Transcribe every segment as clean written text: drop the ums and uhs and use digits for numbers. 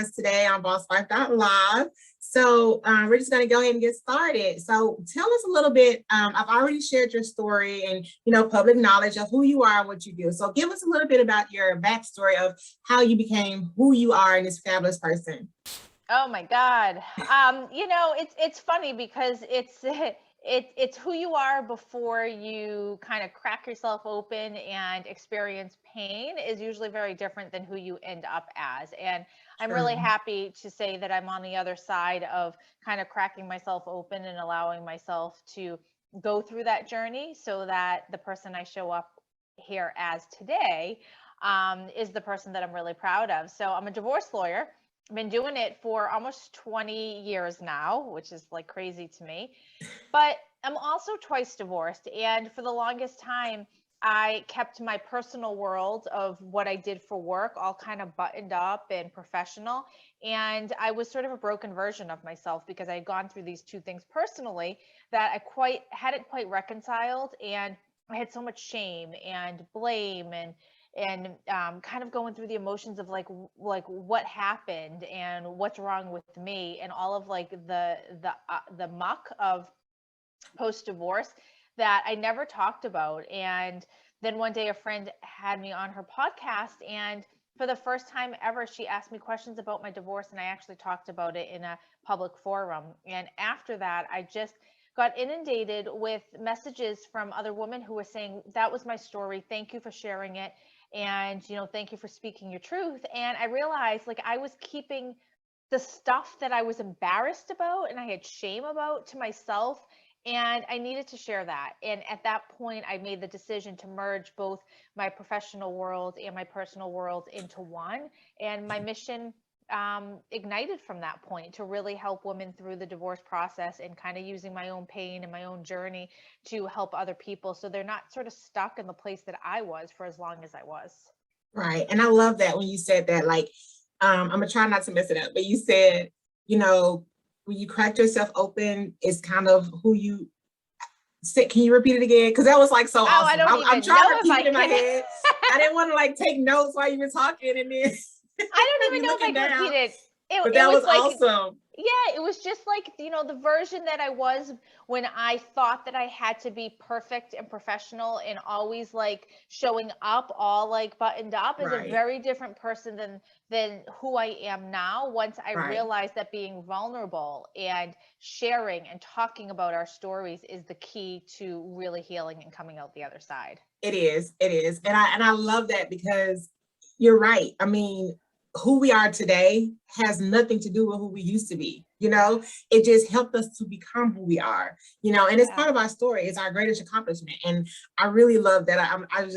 us today on Boss Life Live. So we're just going to go ahead and get started. So tell us a little bit. I've already shared your story and, public knowledge of who you are and what you do. So give us a little bit about your backstory of how you became who you are and this fabulous person. Oh my God. It's funny because it's who you are before you kind of crack yourself open and experience pain is usually very different than who you end up as. And I'm really True. happy to say that I'm on the other side of kind of cracking myself open and allowing myself to go through that journey so that the person I show up here as today is the person that I'm really proud of. So I'm a divorce lawyer. I've been doing it for almost 20 years now, which is like crazy to me. But I'm also twice divorced. And for the longest time, I kept my personal world of what I did for work all kind of buttoned up and professional. And I was sort of a broken version of myself because I had gone through these two things personally that I hadn't quite reconciled. And I had so much shame and blame and kind of going through the emotions of like what happened and what's wrong with me and all of like the muck of post divorce that I never talked about. And then one day a friend had me on her podcast, and for the first time ever she asked me questions about my divorce, and I actually talked about it in a public forum. And after that I just got inundated with messages from other women who were saying, that was my story, thank you for sharing it, and thank you for speaking your truth. And I realized like I was keeping the stuff that I was embarrassed about and I had shame about to myself, and I needed to share that. And at that point I made the decision to merge both my professional world and my personal world into one, and my mission ignited from that point to really help women through the divorce process and kind of using my own pain and my own journey to help other people so they're not sort of stuck in the place that I was for as long as I was. Right. And I love that when you said that, like, I'm gonna try not to mess it up, but you said, when you cracked yourself open, it's kind of who you said. Can you repeat it again? Because that was like so Oh, I awesome. don't I'm even trying know to if keep I it in my can. head. I didn't want to like take notes while you were talking and then I don't be even know if I looking can down. repeat it. But It that was was like, awesome. yeah, it was just like, the version that I was when I thought that I had to be perfect and professional and always like showing up all like buttoned up is a Right. very different person than who I am now once I Right. realized that being vulnerable and sharing and talking about our stories is the key to really healing and coming out the other side. It is. It is. And I love that because you're right. I mean, who we are today has nothing to do with who we used to be. It just helped us to become who we are, and it's Yeah. part of our story. It's our greatest accomplishment. And I really love that. I was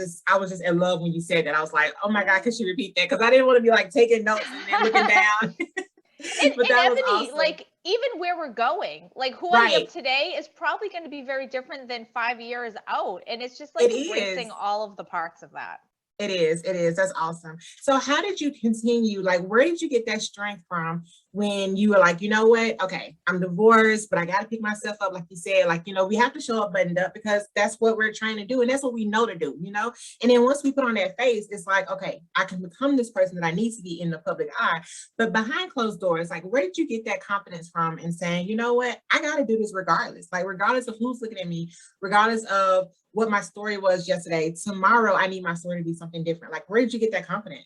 just in love when you said that. I was like, oh my God, could you repeat that? Because I didn't want to be like taking notes and then looking down. But And that was Ebony, awesome. like even where we're going, like who I am Right. today is probably going to be very different than 5 years out. And it's just like It embracing is. all of the parts of that. It is. It is. That's awesome. So how did you continue? Like, where did you get that strength from when you were like, you know what? Okay, I'm divorced, but I got to pick myself up. Like you said, like, we have to show up buttoned up because that's what we're trying to do. And that's what we know to do. And then once we put on that face, it's like, okay, I can become this person that I need to be in the public eye. But behind closed doors, like, where did you get that confidence from in saying, you know what? I got to do this regardless. Like, regardless of who's looking at me, regardless of what my story was yesterday, tomorrow I need my story to be something different. Like, where did you get that confidence?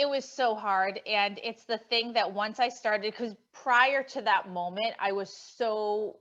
It was so hard. And it's the thing that once I started, because prior to that moment, I was so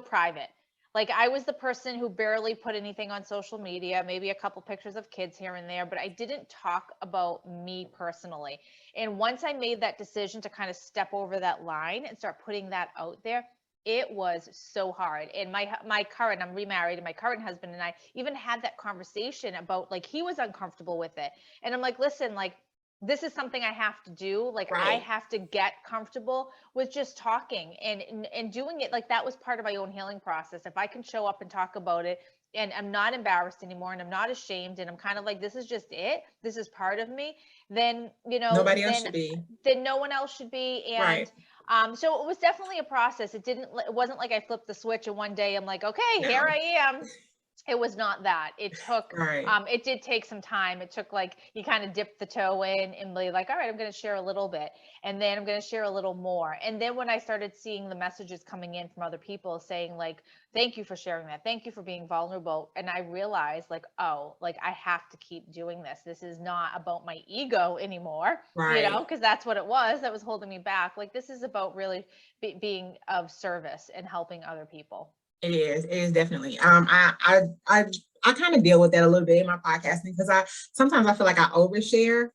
private. Like I was the person who barely put anything on social media, maybe a couple pictures of kids here and there, but I didn't talk about me personally. And once I made that decision to kind of step over that line and start putting that out there, it was so hard. And I'm remarried, and my current husband and I even had that conversation about like he was uncomfortable with it. And I'm like, listen, like this is something I have to do. Like I Right. have to get comfortable with just talking and doing it. Like that was part of my own healing process. If I can show up and talk about it and I'm not embarrassed anymore and I'm not ashamed and I'm kind of like, this is just it. This is part of me. Then, Nobody else then should be. no one else should be. Right. And so it was definitely a process. It wasn't like I flipped the switch and one day I'm like, okay, here No. I am. it was not that. It took, Right. it did take some time. It took like, you kind of dip the toe in and be like, all right, I'm going to share a little bit. And then I'm going to share a little more. And then when I started seeing the messages coming in from other people saying like, thank you for sharing that. Thank you for being vulnerable. And I realized like, oh, like I have to keep doing this. This is not about my ego anymore, Right. because that's what it was that was holding me back. Like this is about really being of service and helping other people. It is. It is definitely. I kind of deal with that a little bit in my podcasting because I sometimes I feel like I overshare,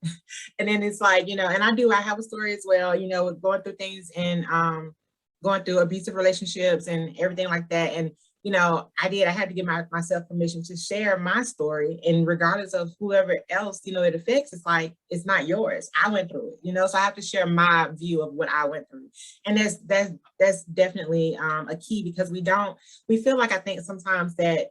and then it's like and I do. I have a story as well. Going through things and going through abusive relationships and everything like that. And I had to give myself permission to share my story, and regardless of whoever else it affects, it's like it's not yours. I went through it. So I have to share my view of what I went through, and that's definitely a key because we feel like, I think sometimes that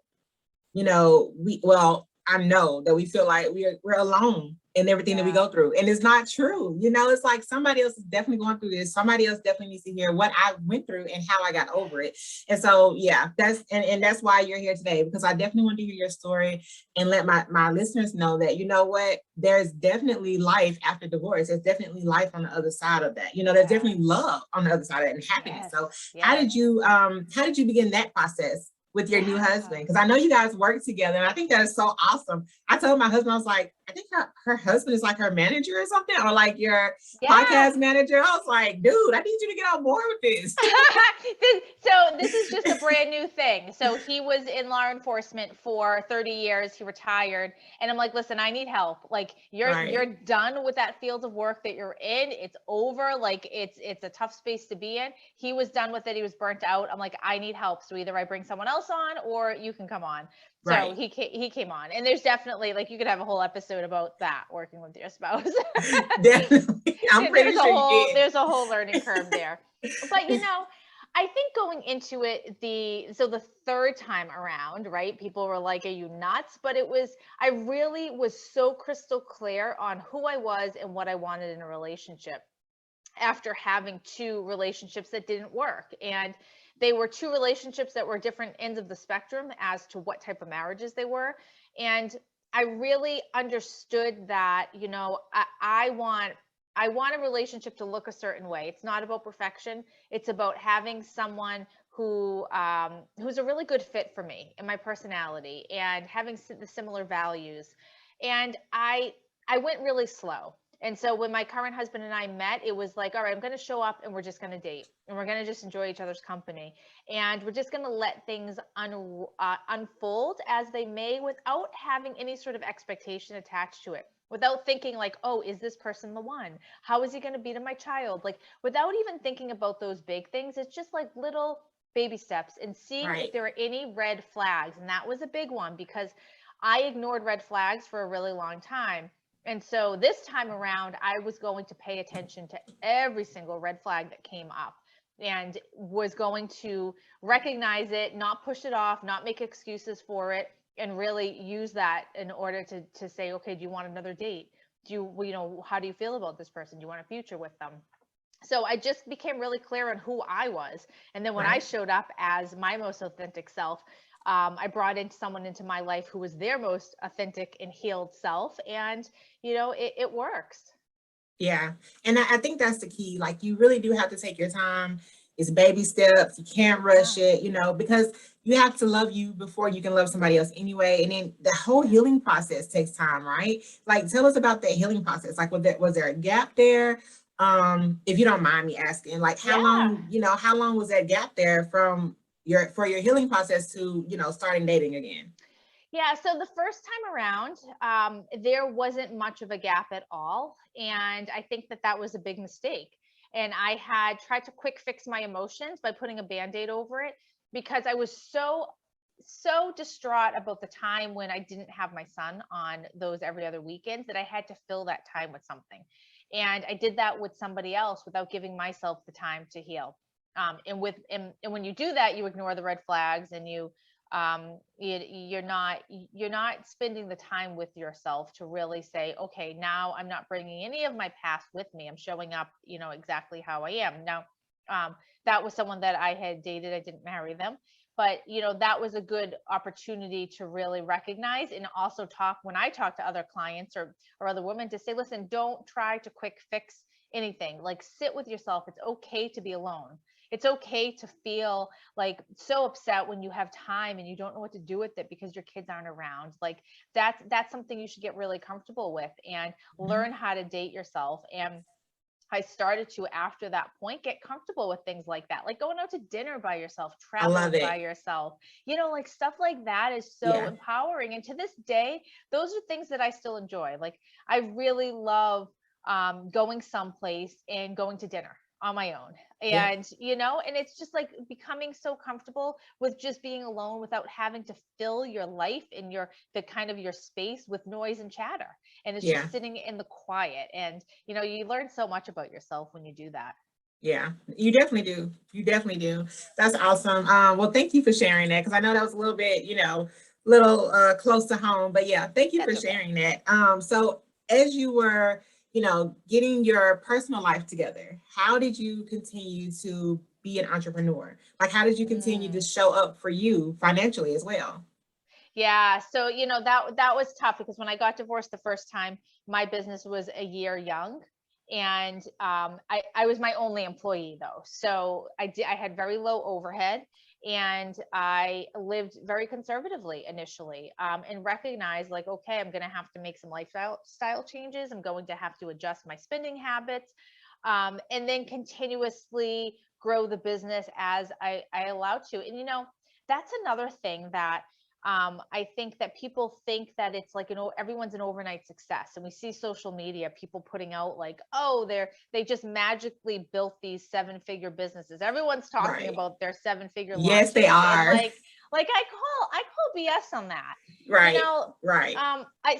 I know that we feel like we're alone in everything that we Yeah. go through. And it's not true. It's like somebody else is definitely going through this. Somebody else definitely needs to hear what I went through and how I got over it. And so yeah, and that's why you're here today, because I definitely want to hear your story and let my listeners know that what, there's definitely life after divorce. There's definitely life on the other side of that. There's Yes. definitely love on the other side of it and happiness. Yes. So Yes. how did you begin that process with your new Yeah. husband? Because I know you guys work together, and I think that is so awesome. I told my husband, I was like, I think her husband is like her manager or something, or like your Yeah. podcast manager. I was like, dude, I need you to get on board with this. So this is just a brand new thing. So he was in law enforcement for 30 years. He retired, and I'm like, listen, I need help. Like you're Right. done with that field of work that you're in. It's over. Like it's a tough space to be in. He was done with it. He was burnt out. I'm like, I need help. So either I bring someone else on, or you can come on. So Right. he came on, and there's definitely like you could have a whole episode about that, working with your spouse. Definitely. I'm pretty sure you did. There's a whole learning curve there. But I think going into it, the third time around, right? People were like, "Are you nuts?" But I really was so crystal clear on who I was and what I wanted in a relationship after having two relationships that didn't work. And they were two relationships that were different ends of the spectrum as to what type of marriages they were. And I really understood that, I want a relationship to look a certain way. It's not about perfection. It's about having someone who's a really good fit for me and my personality, and having the similar values. And I went really slow. And so when my current husband and I met, it was like, all right, I'm going to show up and we're just going to date, and we're going to just enjoy each other's company. And we're just going to let things unfold as they may, without having any sort of expectation attached to it, without thinking like, oh, is this person the one? How is he going to be to my child? Like without even thinking about those big things. It's just like little baby steps and seeing if Right. there are any red flags. And that was a big one because I ignored red flags for a really long time. And so this time around, I was going to pay attention to every single red flag that came up, and was going to recognize it, not push it off, not make excuses for it, and really use that in order to say, okay, do you want another date? Do how do you feel about this person? Do you want a future with them? So I just became really clear on who I was. And then when I Right. showed up as my most authentic self, I brought in someone into my life who was their most authentic and healed self. And, it works. Yeah. And I think that's the key. Like you really do have to take your time. It's baby steps. You can't rush Yeah. it, because you have to love you before you can love somebody else anyway. And then the whole Yeah. healing process takes time, right? Like tell us about that healing process. Like was there a gap there? If you don't mind me asking, like Yeah. how long was that gap there from your healing process to, starting dating again? Yeah, so the first time around, there wasn't much of a gap at all. And I think that that was a big mistake. And I had tried to quick fix my emotions by putting a band aid over it, because I was so distraught about the time when I didn't have my son on those every other weekends, that I had to fill that time with something. And I did that with somebody else without giving myself the time to heal. And when you do that, you ignore the red flags, and you're not spending the time with yourself to really say, okay, now I'm not bringing any of my past with me. I'm showing up, exactly how I am now. um, that was someone that I had dated. I didn't marry them, But, that was a good opportunity to really recognize, and also talk, when I talk to other clients or other women, to say, listen, don't try to quick fix anything. Like, sit with yourself. It's okay to be alone. It's okay to feel like so upset when you have time and you don't know what to do with it because your kids aren't around. Like, that's something you should get really comfortable with and learn how to date yourself. And I started to, after that point, get comfortable with things like that, like going out to dinner by yourself, I love traveling by it. yourself, like stuff like that is so Yeah. empowering. And to this day, those are things that I still enjoy. Like, I really love going someplace and going to dinner on my own. Yeah. And it's just like becoming so comfortable with just being alone without having to fill your life and the kind of your space with noise and chatter. And it's Yeah. just sitting in the quiet. And you learn so much about yourself when you do that. Yeah, you definitely do. You definitely do. That's awesome. Well, thank you for sharing that, because I know that was a little bit, little close to home. But yeah, thank you for That's okay. sharing that. So as you were, getting your personal life together, how did you continue to be an entrepreneur? Like, how did you continue to Mm. show up for you financially as well? Yeah. So, that was tough because when I got divorced the first time, my business was a year young. And I was my only employee though. So I had very low overhead, and I lived very conservatively initially, and recognized, like, okay, I'm going to have to make some lifestyle style changes. I'm going to have to adjust my spending habits, and then continuously grow the business as I allowed to. And, that's another thing that I think that people think that it's like, everyone's an overnight success. And we see social media, people putting out like, oh, they just magically built these 7-figure businesses. Everyone's talking Right. about their 7-figure Yes, they launches. And are. like I call BS on that. You Right. know, Right.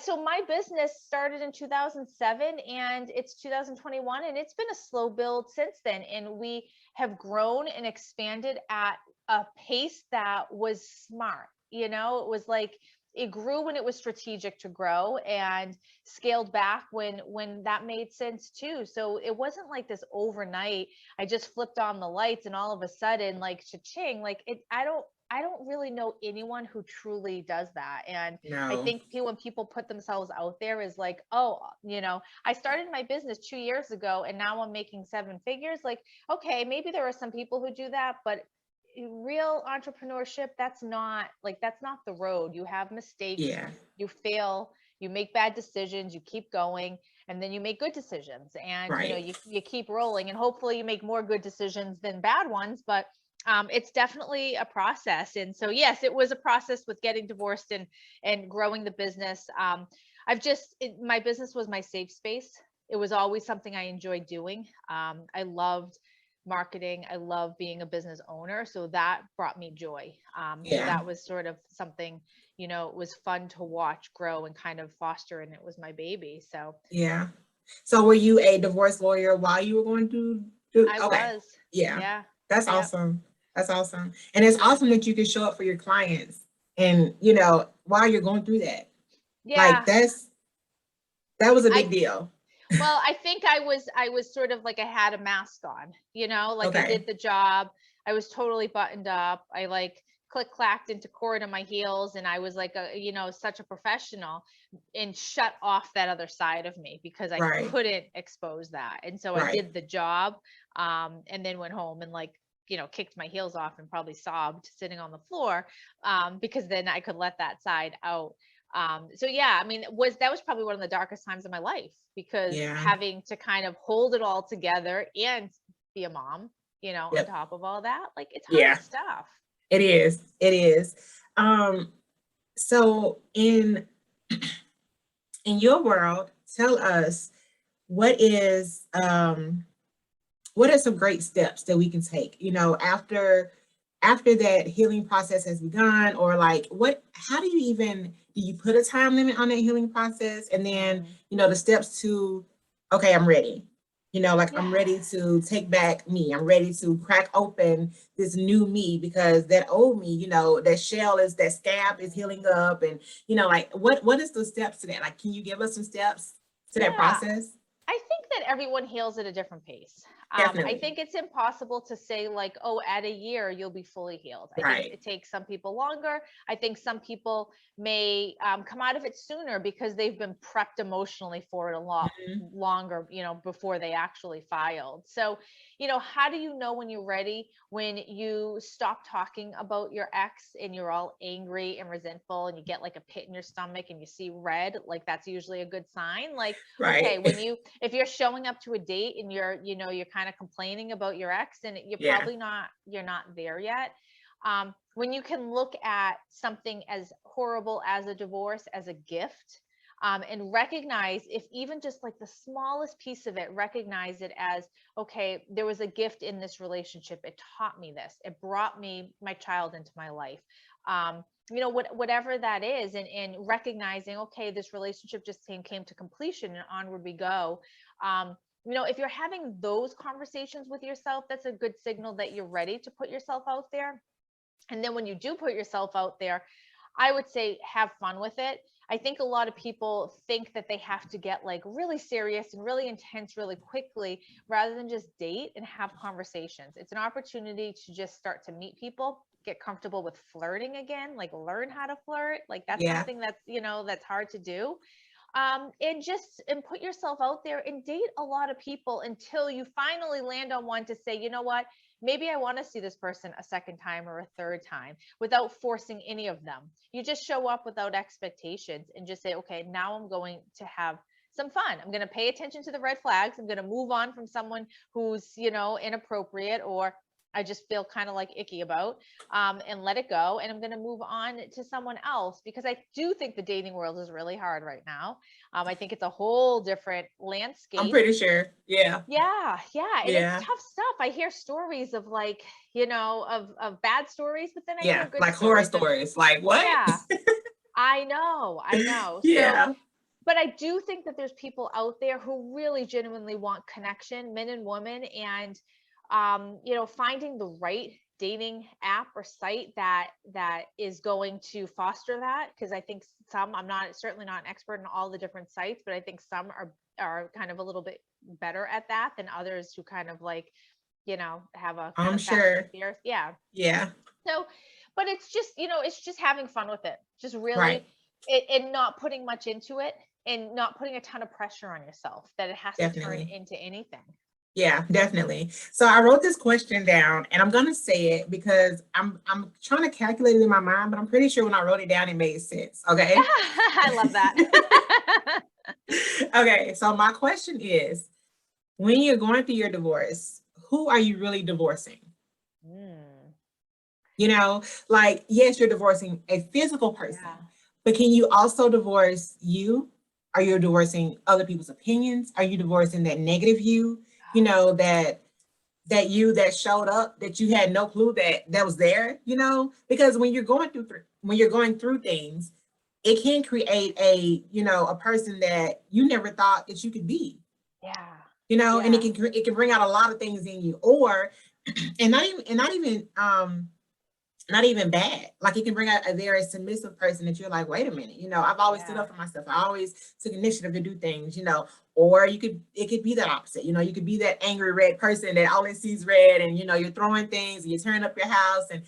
so my business started in 2007 and it's 2021, and it's been a slow build since then. And we have grown and expanded at a pace that was smart. It was like it grew when it was strategic to grow, and scaled back when that made sense too. So it wasn't like this overnight, I just flipped on the lights and all of a sudden, like, cha-ching, like it. I don't really know anyone who truly does that. And I No. think when people put themselves out there is like, oh, I started my business 2 years ago and now I'm making 7 figures. Like, okay, maybe there are some people who do that, but real entrepreneurship, that's not the road. You have mistakes, Yeah. you fail, you make bad decisions, you keep going, and then you make good decisions. And Right. you keep rolling, and hopefully you make more good decisions than bad ones. But it's definitely a process. And so, yes, it was a process with getting divorced and growing the business. My business was my safe space. It was always something I enjoyed doing. I loved marketing. I love being a business owner. So that brought me joy. So Yeah. that was sort of something, it was fun to watch grow and kind of foster. And it was my baby. So Yeah. So were you a divorce lawyer while you were going to do? I Okay. was. Yeah. Yeah. That's Yeah. awesome. That's awesome. And it's Yeah. awesome that you can show up for your clients and, while you're going through that. Like, Yeah. that was a I big deal. Well, I think I was sort of like I had a mask on, like I Okay. did the job. I was totally buttoned up. I like click clacked into court on my heels, and I was like such a professional, and shut off that other side of me because I Right. couldn't expose that. And so I Right. did the job, and then went home and like kicked my heels off and probably sobbed sitting on the floor, because then I could let that side out. So yeah, I mean, that was probably one of the darkest times of my life, because Yeah. having to kind of hold it all together and be a mom, on Yep. top of all that, like, it's hard Yeah. stuff. It is. It is. Um, so in your world, tell us what is what are some great steps that we can take, after that healing process has begun, or like how do you put a time limit on that healing process, and then Mm. the steps to, okay, I'm ready, like, I'm Yeah. ready to take back me, I'm ready to crack open this new me, because that old me, that scab is healing up, and like, what is the steps to that? Like, can you give us some steps to that Yeah. process? I think that everyone heals at a different pace. I Definitely. think it's impossible to say like, oh, at a year you'll be fully healed. I think Right. it takes some people longer. I think some people may come out of it sooner because they've been prepped emotionally for it a lot Mhm. longer, before they actually filed. So, how do you know when you're ready? When you stop talking about your ex and you're all angry and resentful and you get like a pit in your stomach and you see red, like that's usually a good sign. Like, okay, Right. if you're showing up to a date and you're kind of complaining about your ex, and Yeah. you're not there yet. When you can look at something as horrible as a divorce as a gift, and recognize, if even just like the smallest piece of it, recognize it as, okay, there was a gift in this relationship. It taught me this. It brought me my child into my life. Whatever that is, and recognizing, okay, this relationship just came to completion and onward we go. If you're having those conversations with yourself, that's a good signal that you're ready to put yourself out there. And then when you do put yourself out there, I would say have fun with it. I think a lot of people think that they have to get like really serious and really intense really quickly rather than just date and have conversations. It's an opportunity to just start to meet people, get comfortable with flirting again, like learn how to flirt. Like that's Yeah. something that's hard to do. And put yourself out there and date a lot of people until you finally land on one to say, you know what, maybe I want to see this person a second time or a third time without forcing any of them. You just show up without expectations and just say, okay, now I'm going to have some fun. I'm going to pay attention to the red flags. I'm going to move on from someone who's, inappropriate or I just feel kind of like icky about, and let it go. And I'm going to move on to someone else, because I do think the dating world is really hard right now. I think it's a whole different I'm landscape. pretty sure. Yeah. Yeah, yeah, and it's Yeah. tough stuff. I hear stories of like, of bad stories, but then I hear Yeah. good Like horror stories of, stories. Like what? yeah, I know. So, Yeah. but I do think that there's people out there who really genuinely want connection, men and women, and finding the right dating app or site that is going to foster that. Because I think some, I'm not certainly not an expert in all the different sites, but I think some are kind of a little bit better at that than others who kind of like, have a kind I'm of fast and sure. furious. Yeah. Yeah. So, but it's just having fun with it. Just Right. really it, and not putting much into it, and not putting a ton of pressure on yourself that it has to turn Definitely. into anything. Yeah, definitely. So I wrote this question down and I'm gonna say it because I'm trying to calculate it in my mind, but I'm pretty sure when I wrote it down, it made sense. Okay. I love that. Okay. So my question is, when you're going through your divorce, who are you really divorcing? Mm, You know, like, yes, you're divorcing a physical person, yeah. but can you also divorce you? Are you divorcing other people's opinions? Are you divorcing that negative you? You know, that you that showed up that you had no clue that was there, because when you're going through things, it can create a person that you never thought that you could be, Yeah. and Yeah. it can bring out a lot of things in you, or and not even bad. Like it can bring out a very submissive person that you're like, wait a minute, I've always stood Yeah. up for myself. I always took initiative to do things, or it could be that opposite. You could be that angry red person that always sees red and you're throwing things and you're tearing up your house and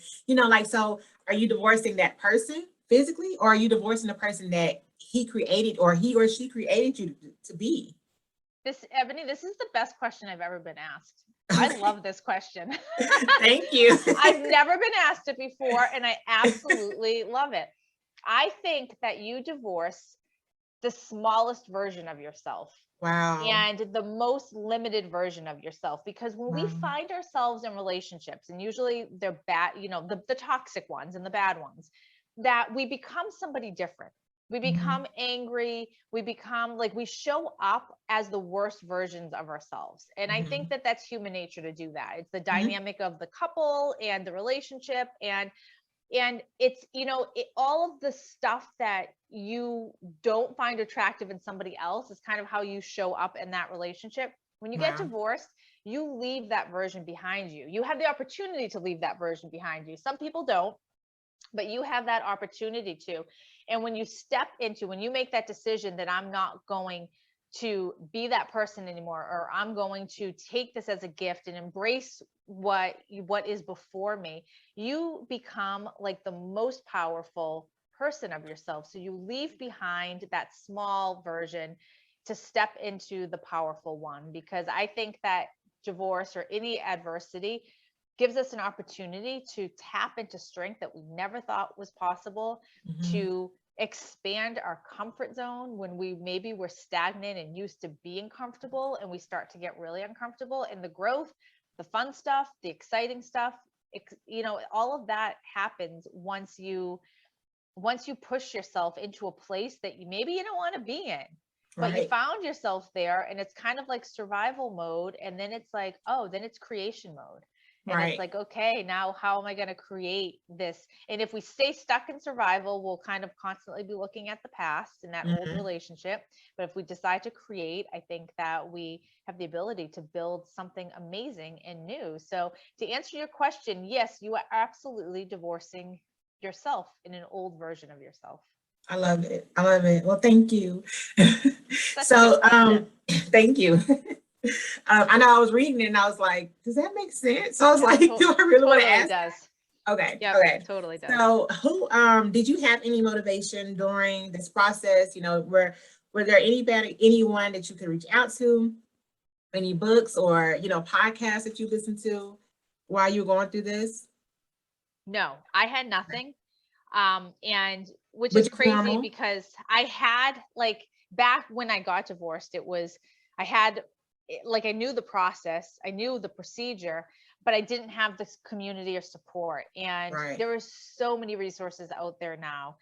like, so are you divorcing that person physically, or are you divorcing the person that he created or he or she created you to be? Ebony, this is the best question I've ever been asked. I Okay. love this question. Thank you. I've never been asked it before, and I absolutely love it. I think that you divorce the smallest version of yourself Wow. and the most limited version of yourself, because when we Wow. find ourselves in relationships, and usually they're bad, the toxic ones and the bad ones, that we become somebody different. We Mhm. become angry, we become like, we show up as the worst versions of ourselves, and I think Mhm. that that's human nature to do that. It's the Mhm. dynamic of the couple and the relationship, and it's all of the stuff that you don't find attractive in somebody else is kind of how you show up in that relationship. When you get Wow. divorced, you leave that version behind you. You have the opportunity to leave that version behind you. Some people don't, but you have that opportunity to. And when you make that decision that I'm not going to be that person anymore, or I'm going to take this as a gift and embrace what is before me, you become like the most powerful person of yourself. So you leave behind that small version to step into the powerful one, because I think that divorce or any adversity gives us an opportunity to tap into strength that we never thought was possible, to expand our comfort zone when we maybe were stagnant and used to being comfortable, and we start to get really uncomfortable. And the growth, the fun stuff, the exciting stuff, all of that happens once you push yourself into a place that maybe you don't want to be in, but you found yourself there, and it's kind of like survival mode. And then it's like, oh, then it's creation mode. And it's like, okay, now how am I going to create this? And if we stay stuck in survival, we'll kind of constantly be looking at the past and that old relationship. But if we decide to create, I think that we have the ability to build something amazing and new. So to answer your question, yes, you are absolutely divorcing yourself in an old version of yourself. I love it. I love it. Well, thank you. So, thank you. I know I was reading it and I was like, does that make sense? So I was like, do I really want to ask? Does. Okay. Yep, okay. Totally does. So did you have any motivation during this process? Were there anyone that you could reach out to, any books or, podcasts that you listened to while you were going through this? No, I had nothing. And which is crazy normal. Because I had back when I got divorced, I knew the process, I knew the procedure, but I didn't have this community or support. And there are so many resources out there now.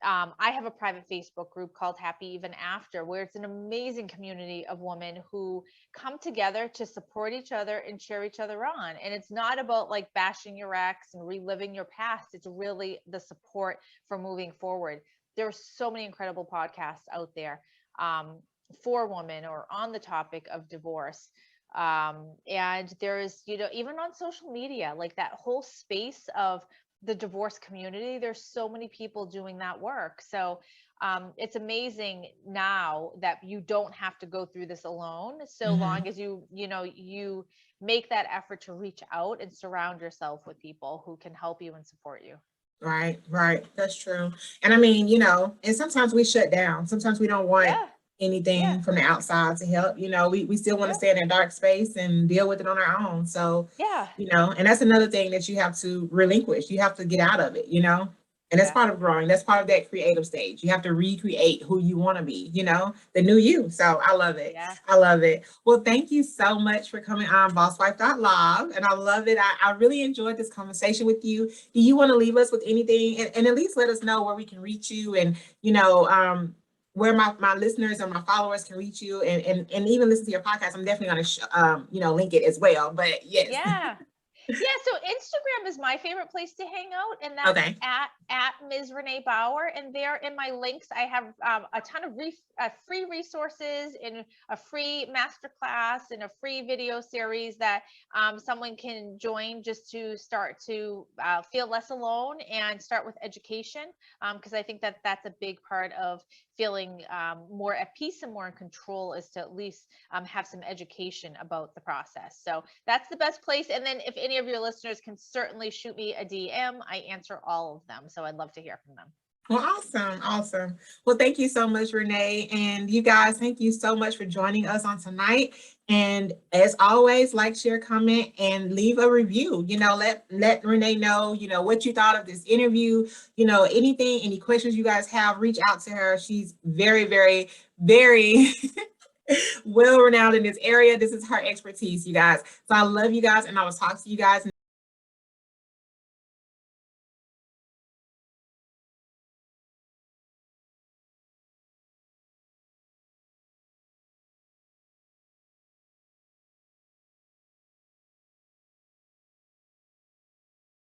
I have a private Facebook group called Happy Even After, where it's an amazing community of women who come together to support each other and cheer each other on. And it's not about bashing your ex and reliving your past. It's really the support for moving forward. There are so many incredible podcasts out there for women or on the topic of divorce. And there's, even on social media, that whole space of the divorce community, there's so many people doing that work. So it's amazing now that you don't have to go through this alone, so long as you make that effort to reach out and surround yourself with people who can help you and support you. Right. That's true. And I mean, and sometimes we shut down. Sometimes we don't want anything from the outside to help. We still want to stay in that dark space and deal with it on our own. So, and that's another thing that you have to relinquish. You have to get out of it, and that's part of growing. That's part of that creative stage. You have to recreate who you want to be, the new you. So I love it. Yeah. I love it. Well, thank you so much for coming on BossWife.live. And I love it. I really enjoyed this conversation with you. Do you want to leave us with anything and at least let us know where we can reach you and, where my listeners and my followers can reach you and even listen to your podcast? I'm definitely going to, link it as well. But yes. Yeah, so Instagram is my favorite place to hang out, and that's at Ms. Renee Bauer. And there in my links, I have a ton of free resources and a free masterclass and a free video series that someone can join just to start to feel less alone and start with education, because I think that that's a big part of feeling more at peace and more in control, is to at least have some education about the process. So that's the best place. And then if any of your listeners can certainly shoot me a DM, I answer all of them. So I'd love to hear from them. Well, awesome. Well, thank you so much, Renee. And you guys, thank you so much for joining us on tonight. And as always, like, share, comment, and leave a review. Let Renee know, what you thought of this interview. Any questions you guys have, reach out to her. She's very, very, very well renowned in this area. This is her expertise, you guys. So I love you guys, and I will talk to you guys